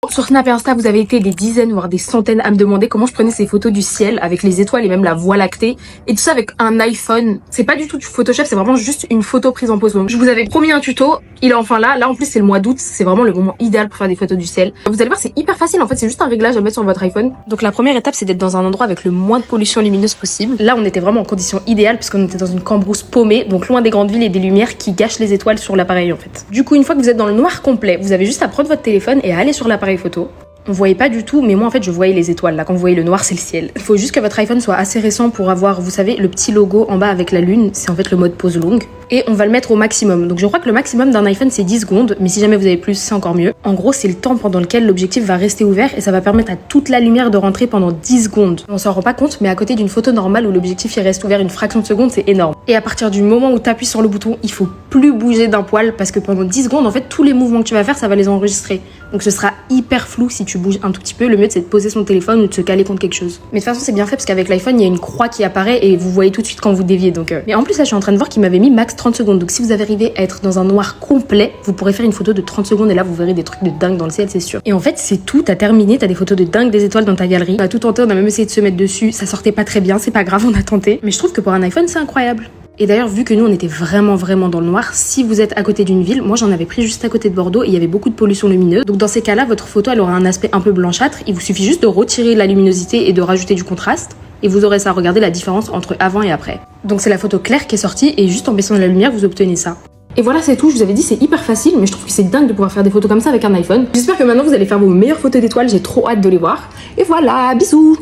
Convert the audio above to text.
Sur Snap et Insta, vous avez été des dizaines, voire des centaines à me demander comment je prenais ces photos du ciel avec les étoiles et même la voie lactée. Et tout ça avec un iPhone. C'est pas du tout du Photoshop, c'est vraiment juste une photo prise en pose longue. Je vous avais promis un tuto, il est enfin là. Là en plus c'est le mois d'août, c'est vraiment le moment idéal pour faire des photos du ciel. Vous allez voir, c'est hyper facile, en fait c'est juste un réglage à mettre sur votre iPhone. Donc la première étape c'est d'être dans un endroit avec le moins de pollution lumineuse possible. Là on était vraiment en condition idéale puisqu'on était dans une cambrousse paumée, donc loin des grandes villes et des lumières qui gâchent les étoiles sur l'appareil en fait. Du coup une fois que vous êtes dans le noir complet, vous avez juste à prendre votre téléphone et à aller sur l'appareil photo. On voyait pas du tout, mais moi en fait je voyais les étoiles. Là quand vous voyez le noir c'est le ciel. Il faut juste que votre iPhone soit assez récent pour avoir, vous savez, le petit logo en bas avec la lune. C'est en fait le mode pause longue. Et on va le mettre au maximum. Donc je crois que le maximum d'un iPhone c'est 10 secondes, mais si jamais vous avez plus c'est encore mieux. En gros c'est le temps pendant lequel l'objectif va rester ouvert et ça va permettre à toute la lumière de rentrer pendant 10 secondes. On s'en rend pas compte, mais à côté d'une photo normale où l'objectif il reste ouvert une fraction de seconde, c'est énorme. Et à partir du moment où tu appuies sur le bouton, il faut plus bouger d'un poil parce que pendant 10 secondes en fait tous les mouvements que tu vas faire ça va les enregistrer. Donc ce sera hyper flou si tu bouges un tout petit peu. Le mieux c'est de poser son téléphone ou de se caler contre quelque chose. Mais de toute façon c'est bien fait parce qu'avec l'iPhone il y a une croix qui apparaît et vous voyez tout de suite quand vous déviez. Donc Mais en plus là je suis en train de voir qu'il m'avait mis max 30 secondes. Donc si vous arrivez à être dans un noir complet, vous pourrez faire une photo de 30 secondes et là vous verrez des trucs de dingue dans le ciel, c'est sûr. Et en fait c'est tout, t'as terminé, t'as des photos de dingue des étoiles dans ta galerie. On a tout tenté, on a même essayé de se mettre dessus, ça sortait pas très bien, c'est pas grave, on a tenté. Mais je trouve que pour un iPhone c'est incroyable. Et d'ailleurs, vu que nous, on était vraiment dans le noir, si vous êtes à côté d'une ville, moi j'en avais pris juste à côté de Bordeaux et il y avait beaucoup de pollution lumineuse. Donc dans ces cas-là, votre photo, elle aura un aspect un peu blanchâtre. Il vous suffit juste de retirer la luminosité et de rajouter du contraste. Et vous aurez ça, regardez la différence entre avant et après. Donc c'est la photo claire qui est sortie et juste en baissant la lumière, vous obtenez ça. Et voilà, c'est tout. Je vous avais dit, c'est hyper facile, mais je trouve que c'est dingue de pouvoir faire des photos comme ça avec un iPhone. J'espère que maintenant, vous allez faire vos meilleures photos d'étoiles. J'ai trop hâte de les voir. Et voilà, bisous!